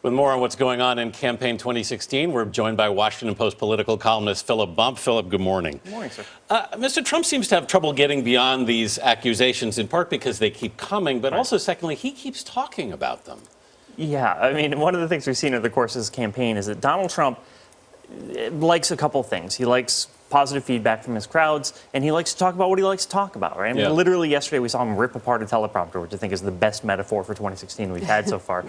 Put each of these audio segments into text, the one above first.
With more on what's going on in campaign 2016, we're joined by Washington Post political columnist Philip Bump. Philip, good morning. Good morning, sir. Mr. Trump seems to have trouble getting beyond these accusations, in part because they keep coming, but also, secondly, he keeps talking about them. Yeah, I mean, one of the things we've seen over the course of his campaign is that Donald Trump likes a couple things. He likes positive feedback from his crowds, and he likes to talk about what he likes to talk about, right? I mean, literally yesterday we saw him rip apart a teleprompter, which I think is the best metaphor for 2016 we've had so far.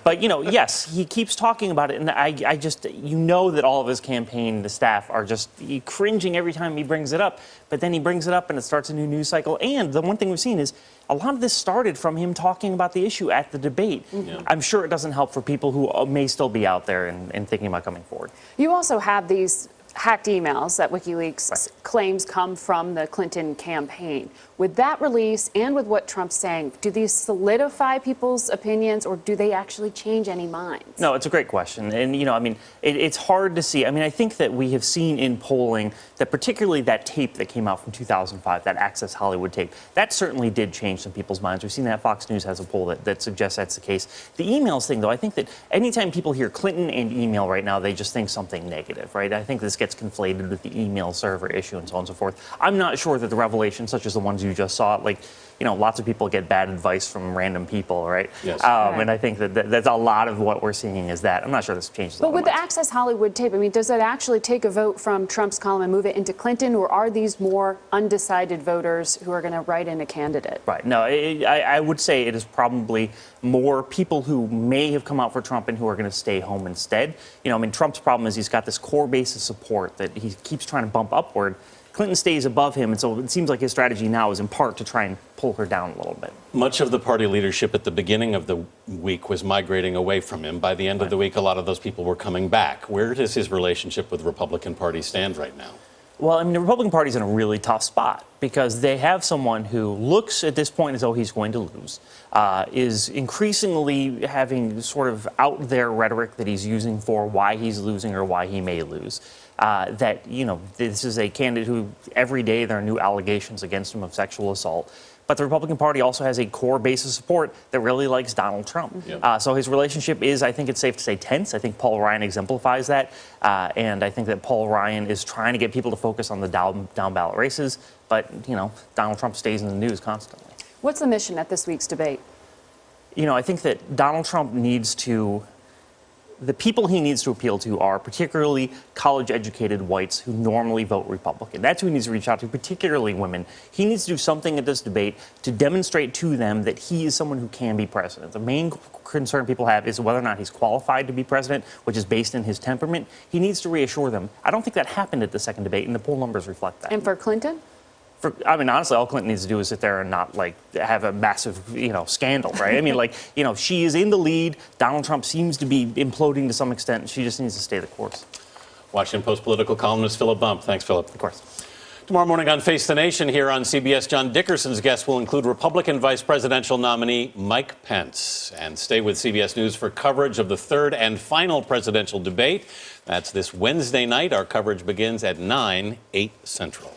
But, you know, yes, he keeps talking about it, and I just, you know that all of his campaign, the staff, are just cringing every time he brings it up, but then he brings it up and it starts a new news cycle. And the one thing we've seen is a lot of this started from him talking about the issue at the debate. I'm sure it doesn't help for people who may still be out there and thinking about coming forward. You also have these hacked emails that WikiLeaks claims come from the Clinton campaign. With that release and with what Trump's saying, do these solidify people's opinions or do they actually change any minds? No, it's a great question. And, you know, I mean, it's hard to see. I mean, I think that we have seen in polling that particularly that tape that came out from 2005, that Access Hollywood tape, that certainly did change some people's minds. We've seen that Fox News has a poll that suggests that's the case. The emails thing, though, I think that anytime people hear Clinton and email right now, they just think something negative, right? I think this gets conflated with the email server issue and so on and so forth. I'm not sure that the revelations, such as the ones you just saw, like, you know, lots of people get bad advice from random people, right? Yes. And I think that that's a lot of what we're seeing is that. I'm not sure this changes a lot. But with the Access Hollywood tape, I mean, does that actually take a vote from Trump's column and move it into Clinton, or are these more undecided voters who are going to write in a candidate? Right. No, I would say it is probably more people who may have come out for Trump and who are going to stay home instead. You know, I mean, Trump's problem is he's got this core base of support that he keeps trying to bump upward. Clinton stays above him, and so it seems like his strategy now is in part to try and pull her down a little bit. Much of the party leadership at the beginning of the week was migrating away from him. By the end of the week, a lot of those people were coming back. Where does his relationship with the Republican Party stand right now? Well, I mean, the Republican Party's in a really tough spot because they have someone who looks at this point as though he's going to lose, is increasingly having sort of out there rhetoric that he's using for why he's losing or why he may lose. That, you know, this is a candidate who every day there are new allegations against him of sexual assault. But the Republican Party also has a core base of support that really likes Donald Trump. So his relationship is, I think it's safe to say, tense. I think Paul Ryan exemplifies that. And I think that Paul Ryan is trying to get people to focus on the down ballot races. But, you know, Donald Trump stays in the news constantly. What's the mission at this week's debate? You know, I think that Donald Trump needs to... The people he needs to appeal to are particularly college-educated whites who normally vote Republican. That's who he needs to reach out to, particularly women. He needs to do something at this debate to demonstrate to them that he is someone who can be president. The main concern people have is whether or not he's qualified to be president, which is based in his temperament. He needs to reassure them. I don't think that happened at the second debate, and the poll numbers reflect that. And for Clinton? I mean, honestly, all Clinton needs to do is sit there and not, like, have a massive, you know, scandal, right? I mean, like, you know, she is in the lead. Donald Trump seems to be imploding to some extent. She just needs to stay the course. Washington Post political columnist Philip Bump. Thanks, Philip. Of course. Tomorrow morning on Face the Nation here on CBS, John Dickerson's guests will include Republican vice presidential nominee Mike Pence. And stay with CBS News for coverage of the third and final presidential debate. That's this Wednesday night. Our coverage begins at 9, 8 Central.